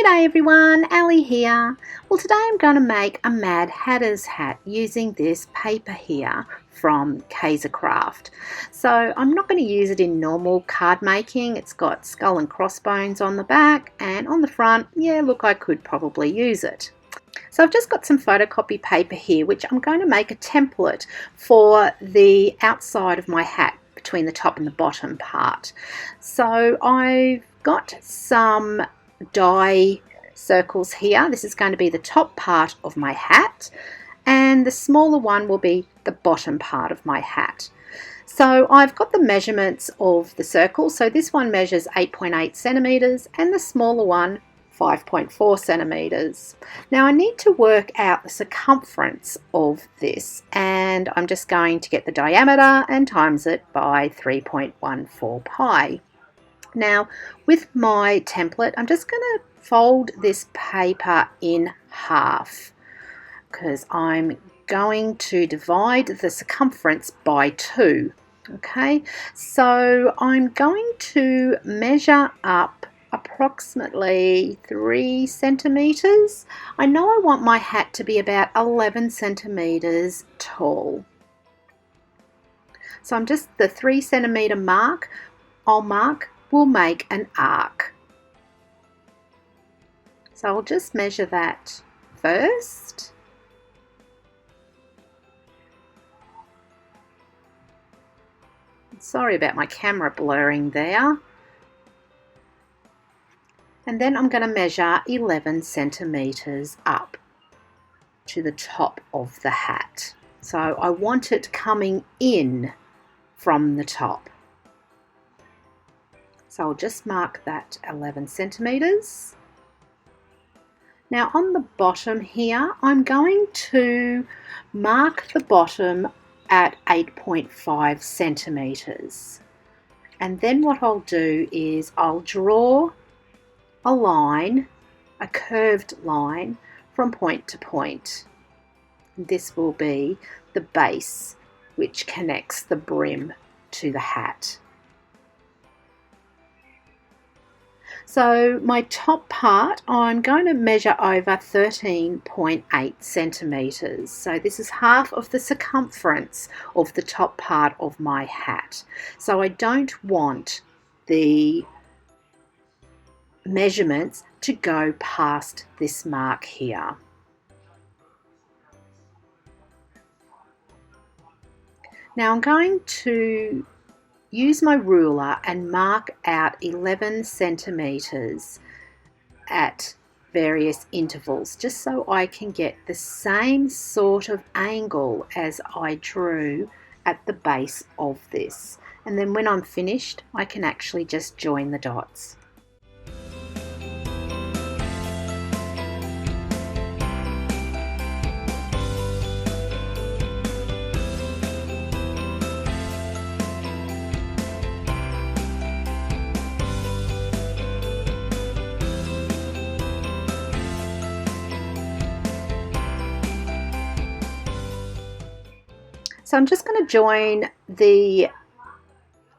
G'day everyone, Ali here. Well, today I'm going to make a Mad Hatter's hat using this paper here from KaiserCraft. So I'm not going to use it in normal card making. It's got skull and crossbones on the back, and on the front, yeah, look, I could probably use it. So I've just got some photocopy paper here, which I'm going to make a template for the outside of my hat, between the top and the bottom part. So I've got some die circles here. This is going to be the top part of my hat, and the smaller one will be the bottom part of my hat. So I've got the measurements of the circle. So this one measures 8.8 centimeters and the smaller one 5.4 centimeters. Now I need to work out the circumference of this, and I'm just going to get the diameter and times it by 3.14 pi. Now with my template, I'm just going to fold this paper in half because I'm going to divide the circumference by 2. Okay, so I'm going to measure up approximately 3 centimeters. I know I want my hat to be about 11 centimeters tall. So I'm just the 3 centimeter mark I'll mark will make an arc. So I'll just measure that first. Sorry about my camera blurring there. And then I'm going to measure 11 centimeters up to the top of the hat. So I want it coming in from the top. So I'll just mark that 11 centimeters. Now on the bottom here, I'm going to mark the bottom at 8.5 centimeters. And then what I'll do is I'll draw a line, a curved line from point to point. This will be the base which connects the brim to the hat. So my top part, I'm going to measure over 13.8 centimeters. So this is half of the circumference of the top part of my hat. So I don't want the measurements to go past this mark here. Now I'm going to use my ruler and mark out 11 centimeters at various intervals, just so I can get the same sort of angle as I drew at the base of this. And then when I'm finished, I can actually just join the dots. So I'm just going to join the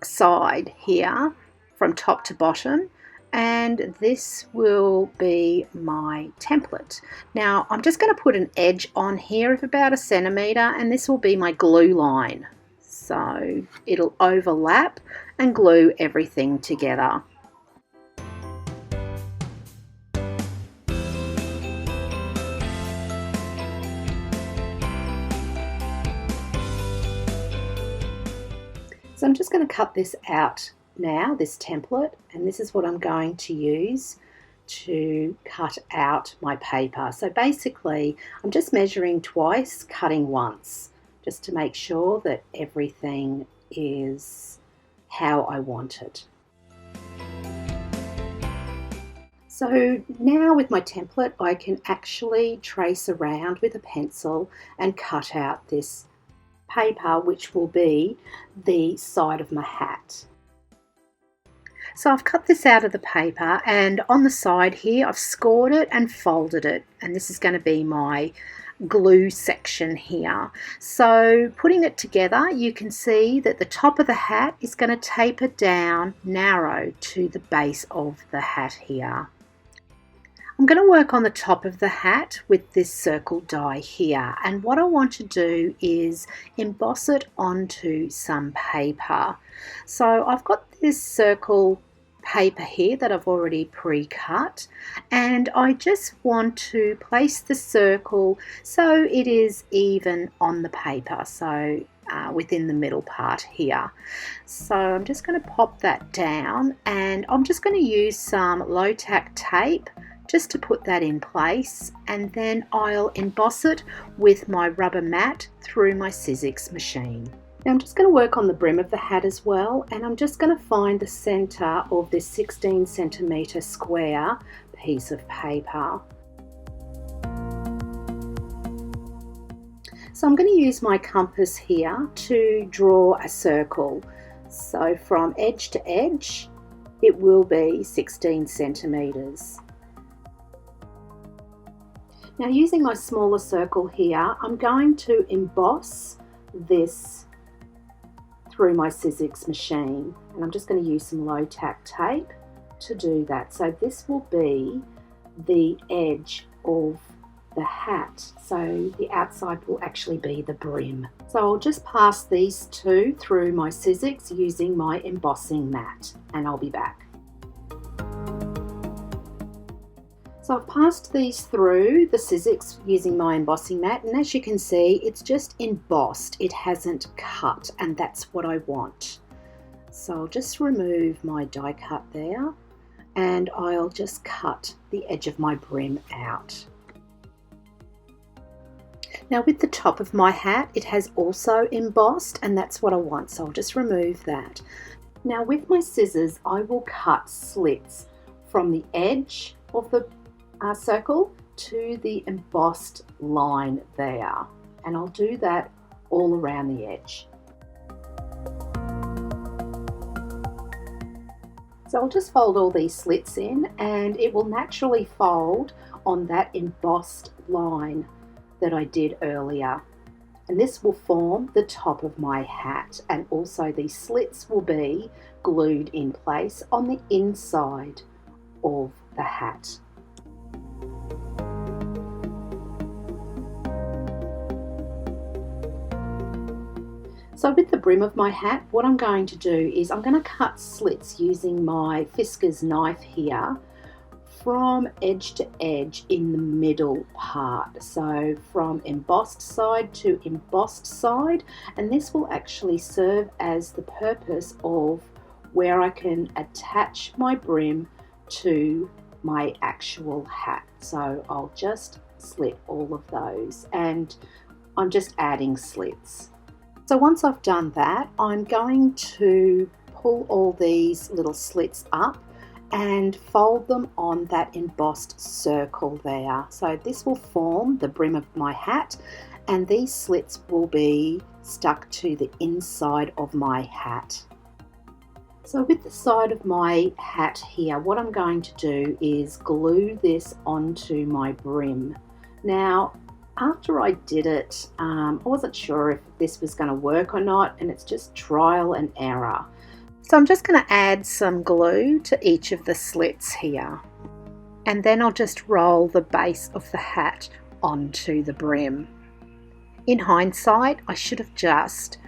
side here from top to bottom, and this will be my template. Now I'm just going to put an edge on here of about 1 centimeter, and this will be my glue line. So it'll overlap and glue everything together. So I'm just going to cut this out now, this template, and this is what I'm going to use to cut out my paper. So basically I'm just measuring twice, cutting once, just to make sure that everything is how I want it. So now with my template, I can actually trace around with a pencil and cut out this paper, which will be the side of my hat. So I've cut this out of the paper, and on the side here I've scored it and folded it, and this is going to be my glue section here. So putting it together, you can see that the top of the hat is going to taper down narrow to the base of the hat here. I'm going to work on the top of the hat with this circle die here, and what I want to do is emboss it onto some paper. So I've got this circle paper here that I've already pre-cut, and I just want to place the circle so it is even on the paper, so within the middle part here. So I'm just going to pop that down, and I'm just going to use some low tack tape just to put that in place, and then I'll emboss it with my rubber mat through my Sizzix machine. Now I'm just going to work on the brim of the hat as well, and I'm just going to find the center of this 16 centimeter square piece of paper. So I'm going to use my compass here to draw a circle. So from edge to edge it will be 16 centimeters. Now using my smaller circle here, I'm going to emboss this through my Sizzix machine, and I'm just going to use some low tack tape to do that. So this will be the edge of the hat, so the outside will actually be the brim. So I'll just pass these two through my Sizzix using my embossing mat, and I'll be back. So I've passed these through the Sizzix using my embossing mat, and as you can see it's just embossed, it hasn't cut, and that's what I want. So I'll just remove my die cut there, and I'll just cut the edge of my brim out. Now with the top of my hat it has also embossed, and that's what I want, so I'll just remove that. Now with my scissors I will cut slits from the edge of the circle to the embossed line there, and I'll do that all around the edge. So I'll just fold all these slits in, and it will naturally fold on that embossed line that I did earlier, and this will form the top of my hat, and also these slits will be glued in place on the inside of the hat. So with the brim of my hat, what I'm going to do is I'm going to cut slits using my Fiskars knife here from edge to edge in the middle part. So from embossed side to embossed side, and this will actually serve as the purpose of where I can attach my brim to my actual hat. So I'll just slit all of those, and I'm just adding slits. So once I've done that, I'm going to pull all these little slits up and fold them on that embossed circle there. So this will form the brim of my hat, and these slits will be stuck to the inside of my hat. So with the side of my hat here, what I'm going to do is glue this onto my brim. Now after I did it, I wasn't sure if this was going to work or not, and it's just trial and error. So I'm just going to add some glue to each of the slits here, and then I'll just roll the base of the hat onto the brim. In hindsight, I should have just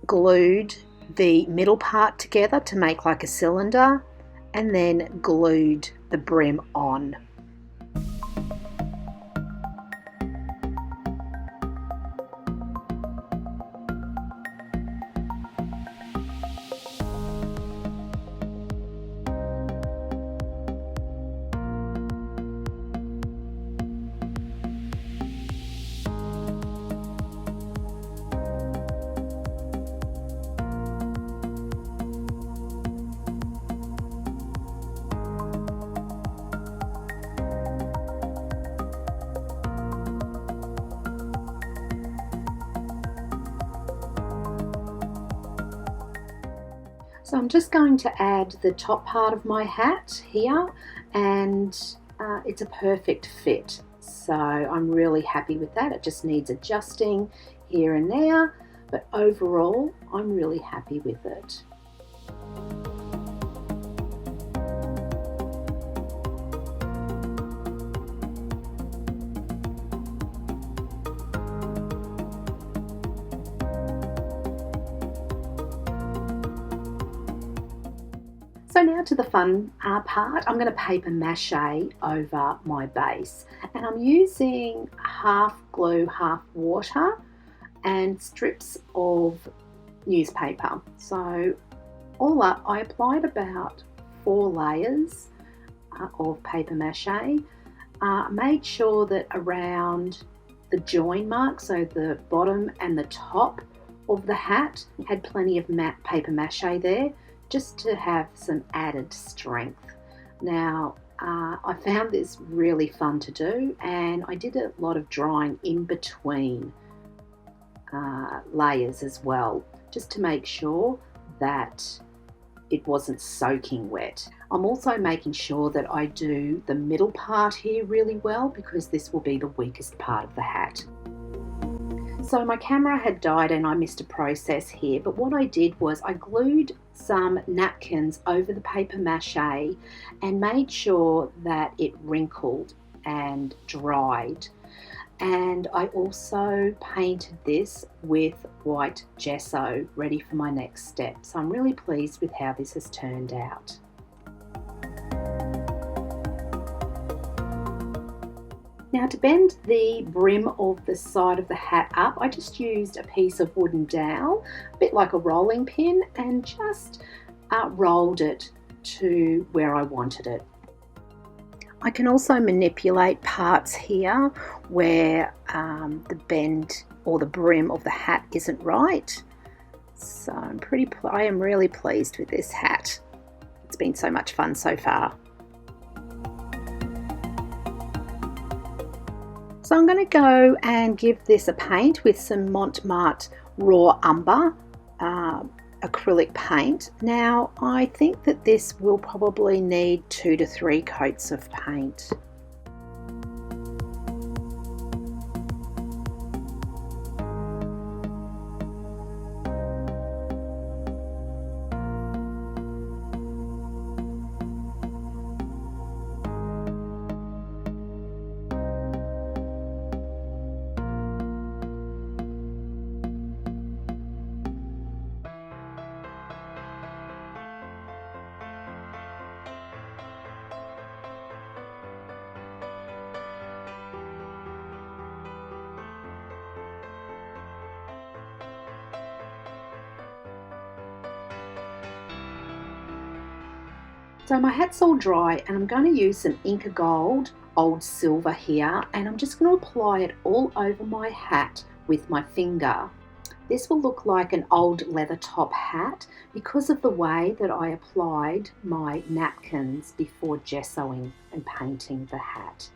glued the middle part together to make like a cylinder, and then glued the brim on. So I'm just going to add the top part of my hat here, and it's a perfect fit. So I'm really happy with that. It just needs adjusting here and there, but overall I'm really happy with it. So now to the fun part. I'm going to paper mache over my base, and I'm using half glue, half water and strips of newspaper. So all up, I applied about 4 layers of paper mache. Made sure that around the join mark, so the bottom and the top of the hat, had plenty of matte paper mache there, just to have some added strength. Now, I found this really fun to do, and I did a lot of drying in between layers as well, just to make sure that it wasn't soaking wet. I'm also making sure that I do the middle part here really well, because this will be the weakest part of the hat. So my camera had died and I missed a process here, but what I did was I glued some napkins over the paper mache and made sure that it wrinkled and dried. And I also painted this with white gesso, ready for my next step. So I'm really pleased with how this has turned out. Now, to bend the brim of the side of the hat up, I just used a piece of wooden dowel, a bit like a rolling pin, and just rolled it to where I wanted it. I can also manipulate parts here where the bend or the brim of the hat isn't right. So I am really pleased with this hat. It's been so much fun so far. So I'm going to go and give this a paint with some Mont raw umber acrylic paint. Now, I think that this will probably need 2 to 3 coats of paint. So my hat's all dry, and I'm going to use some Inka Gold Old Silver here, and I'm just going to apply it all over my hat with my finger. This will look like an old leather top hat because of the way that I applied my napkins before gessoing and painting the hat.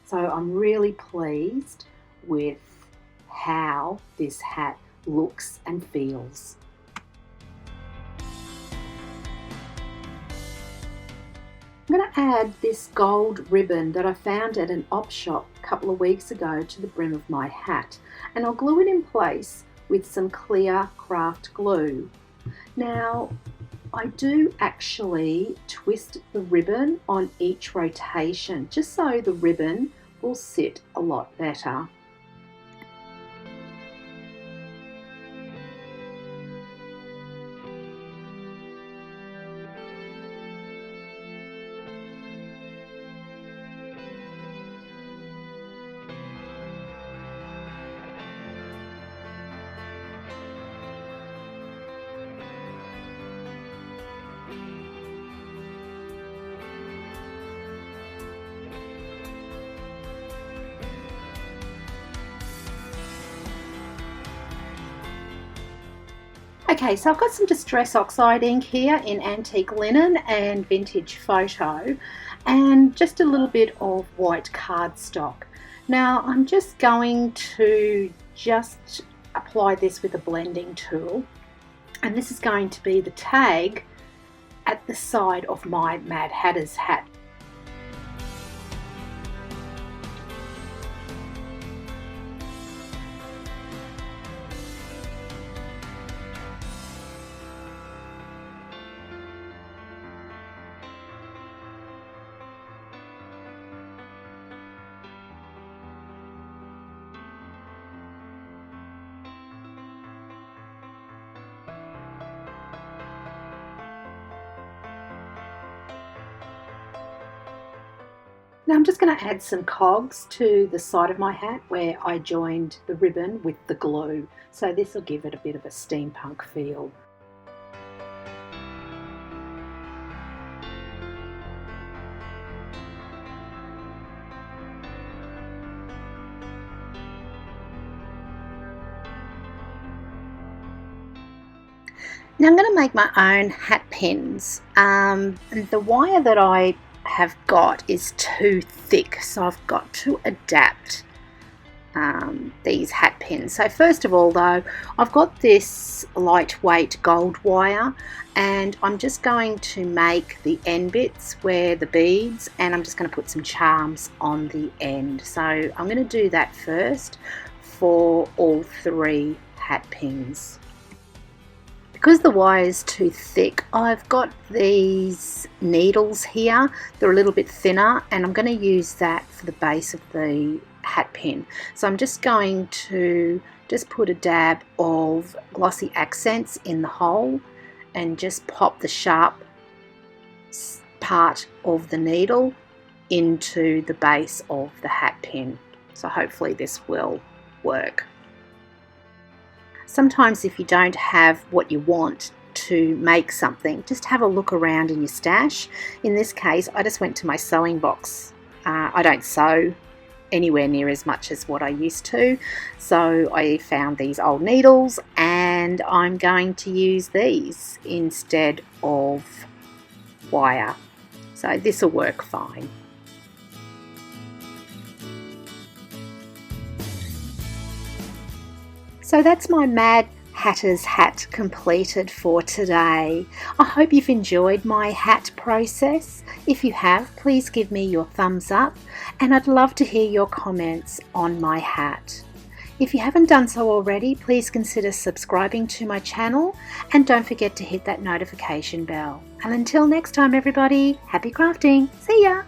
So I'm really pleased with how this hat looks and feels. I'm going to add this gold ribbon that I found at an op shop a couple of weeks ago to the brim of my hat, and I'll glue it in place with some clear craft glue. Now, I do actually twist the ribbon on each rotation just so the ribbon will sit a lot better. Okay, so I've got some Distress Oxide ink here in Antique Linen and Vintage Photo, and just a little bit of white cardstock. Now I'm just going to apply this with a blending tool, and this is going to be the tag at the side of my Mad Hatter's hat. Now I'm just going to add some cogs to the side of my hat where I joined the ribbon with the glue. So this will give it a bit of a steampunk feel. Now I'm going to make my own hat pins. And the wire that I have got is too thick, so I've got to adapt these hat pins. So first of all though, I've got this lightweight gold wire and I'm just going to make the end bits where the beads, and I'm just going to put some charms on the end. So I'm going to do that first for all 3 hat pins. Because the wire is too thick, I've got these needles here. They're a little bit thinner and I'm going to use that for the base of the hat pin. So I'm just going to put a dab of glossy accents in the hole and just pop the sharp part of the needle into the base of the hat pin. So hopefully this will work. Sometimes if you don't have what you want to make something, just have a look around in your stash. In this case, I just went to my sewing box. I don't sew anywhere near as much as what I used to, so I found these old needles and I'm going to use these instead of wire. So this will work fine. So that's my Mad Hatter's hat completed for today. I hope you've enjoyed my hat process. If you have, please give me your thumbs up and I'd love to hear your comments on my hat. If you haven't done so already, please consider subscribing to my channel and don't forget to hit that notification bell. And until next time everybody, happy crafting! See ya!